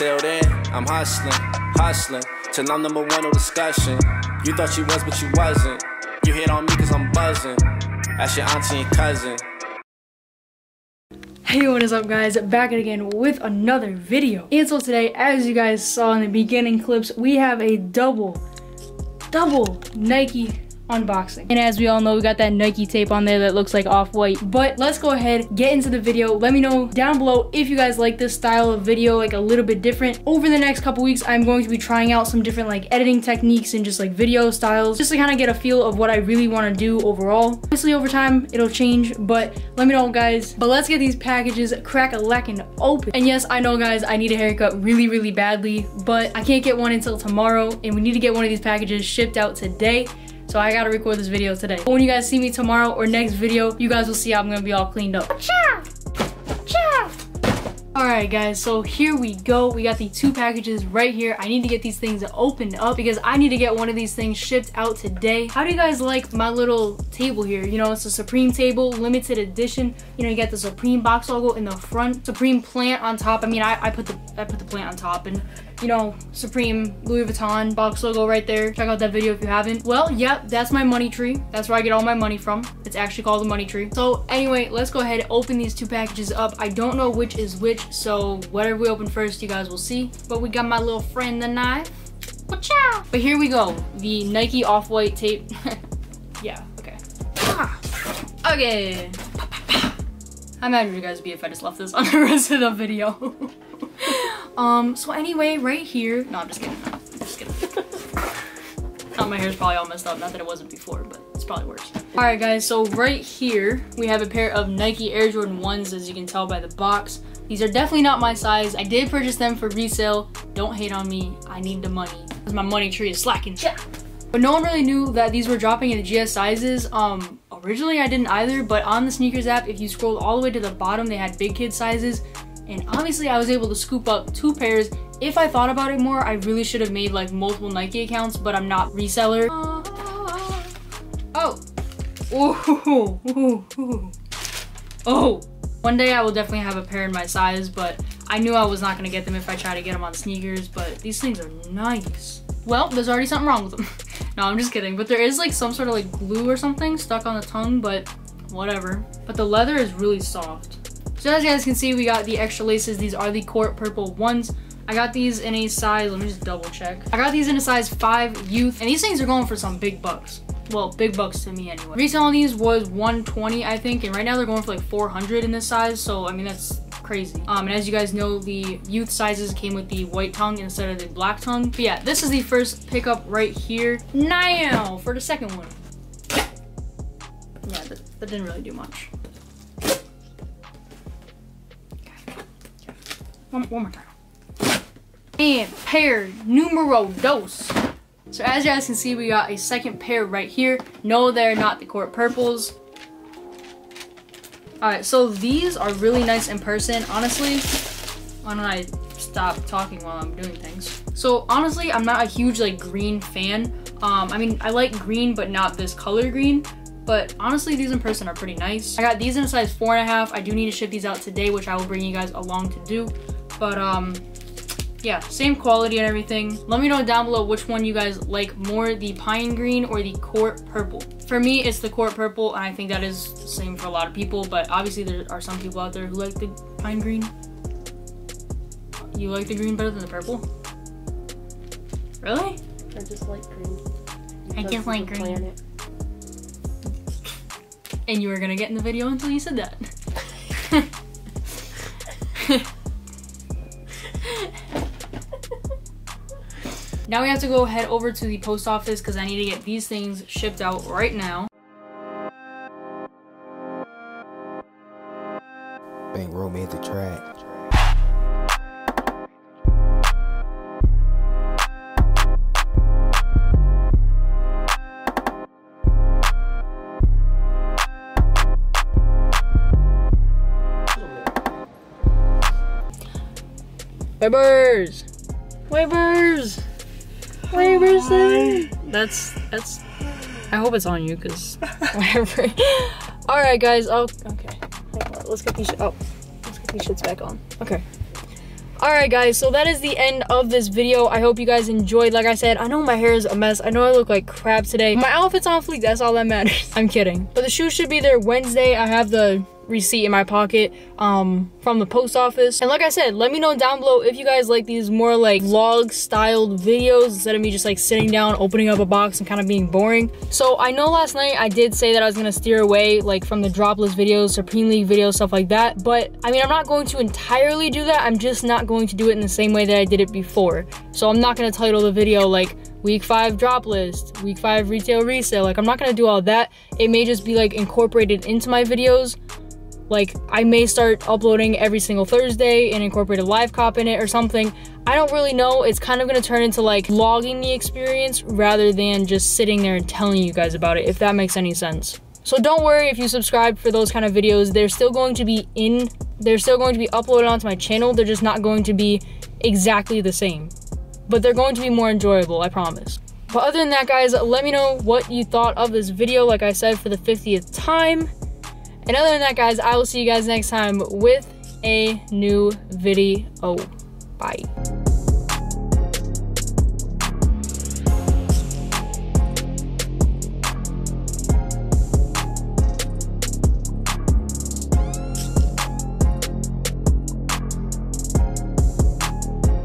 Till then, I'm hustling, till I'm number one, no discussion. You thought you was, but you wasn't. You hit on me cause I'm buzzing. That's your auntie and cousin. Hey, what is up guys? Back again with another video. And so today, as you guys saw in the beginning clips, we have a double Nike unboxing. And as we all know, we got that Nike tape on there that looks like off-white. But let's go ahead, get into the video. Let me know down below if you guys like this style of video, like a little bit different. Over the next couple weeks, I'm going to be trying out some different like editing techniques and just like video styles, just to kind of get a feel of what I really want to do overall. Obviously over time, it'll change, but let me know guys. But let's get these packages crack-a-lackin' open. And yes, I know guys, I need a haircut really badly, but I can't get one until tomorrow, and we need to get one of these packages shipped out today. So I gotta record this video today. But when you guys see me tomorrow or next video, you guys will see I'm gonna be all cleaned up. Alright guys, so here we go. We got the two packages right here. I need to get these things opened up because I need to get one of these things shipped out today. How do you guys like my little table here? You know, it's a Supreme table, limited edition. You know, you got the Supreme box logo in the front, Supreme plant on top. I mean, I put the plant on top, and you know, Supreme Louis Vuitton box logo right there. Check out that video if you haven't. Well, yep, that's my money tree. That's where I get all my money from. It's actually called the money tree. So anyway, let's go ahead and open these two packages up. I don't know which is which, so whatever we open first, you guys will see. But we got my little friend, the knife. Watcha! But here we go. The Nike off-white tape. Yeah, okay. Okay. How mad would you guys be if I just left this on the rest of the video? So anyway, right here, no, I'm just kidding. Oh, my hair's probably all messed up. Not that it wasn't before, but it's probably worse. All right, guys, so right here, we have a pair of Nike Air Jordan 1s, as you can tell by the box. These are definitely not my size. I did purchase them for resale. Don't hate on me. I need the money because my money tree is slacking. Yeah. But no one really knew that these were dropping in the GS sizes. Originally, I didn't either, but on the sneakers app, if you scrolled all the way to the bottom, they had big kid sizes. And obviously I was able to scoop up two pairs. If I thought about it more, I really should have made like multiple Nike accounts, but I'm not reseller. Oh. Oh. One day I will definitely have a pair in my size, but I knew I was not gonna get them if I tried to get them on sneakers, but these things are nice. Well, there's already something wrong with them. No, I'm just kidding. But there is like some sort of like glue or something stuck on the tongue, but whatever. But the leather is really soft. So as you guys can see, we got the extra laces. These are the court purple ones. I got these in a size, let me just double check. I got these in a size 5 youth, and these things are going for some big bucks. Well, big bucks to me anyway. Retail on these was $120, I think, and right now they're going for like $400 in this size, so I mean, that's crazy. And as you guys know, the youth sizes came with the white tongue instead of the black tongue. But yeah, this is the first pickup right here. Now, for the second one. Yeah, that didn't really do much. One more time. And pair numero dos. So as you guys can see, we got a second pair right here. No, they're not the court purples. Alright, so these are really nice in person, honestly. Why don't I stop talking while I'm doing things? So honestly, I'm not a huge like green fan. I mean, I like green, but not this color green. But honestly, these in person are pretty nice. I got these in a size 4.5. I do need to ship these out today, which I will bring you guys along to do. But yeah, same quality and everything. Let me know down below which one you guys like more, the pine green or the court purple. For me, it's the court purple, and I think that is the same for a lot of people, but obviously there are some people out there who like the pine green. You like the green better than the purple? Really? I just like green. I just like green. And you were gonna get in the video until you said that. Now we have to go head over to the post office because I need to get these things shipped out right now. Bang, roll me the track. Waivers! Waivers! Waivers! That's, I hope it's on you, because whatever. Alright guys, okay. Let's get these shits back on. Okay. Alright guys, so that is the end of this video. I hope you guys enjoyed. Like I said, I know my hair is a mess. I know I look like crap today. My outfit's on fleek, that's all that matters. I'm kidding. But the shoes should be there Wednesday. I have the receipt in my pocket from the post office. And like I said, let me know down below if you guys like these more like vlog styled videos instead of me just like sitting down, opening up a box and kind of being boring. So I know last night I did say that I was gonna steer away like from the dropless videos, Supreme League videos, stuff like that. But I mean, I'm not going to entirely do that. I'm just not going to do it in the same way that I did it before. So I'm not gonna title the video like week 5 drop list, week 5 retail resale. Like I'm not gonna do all that. It may just be like incorporated into my videos. Like, I may start uploading every single Thursday and incorporate a live cop in it or something. I don't really know. It's kind of going to turn into like vlogging the experience rather than just sitting there and telling you guys about it, if that makes any sense. So don't worry if you subscribe for those kind of videos. They're still going to be uploaded onto my channel. They're just not going to be exactly the same. But they're going to be more enjoyable, I promise. But other than that, guys, let me know what you thought of this video, like I said, for the 50th time. And other than that, guys, I will see you guys next time with a new video. Bye.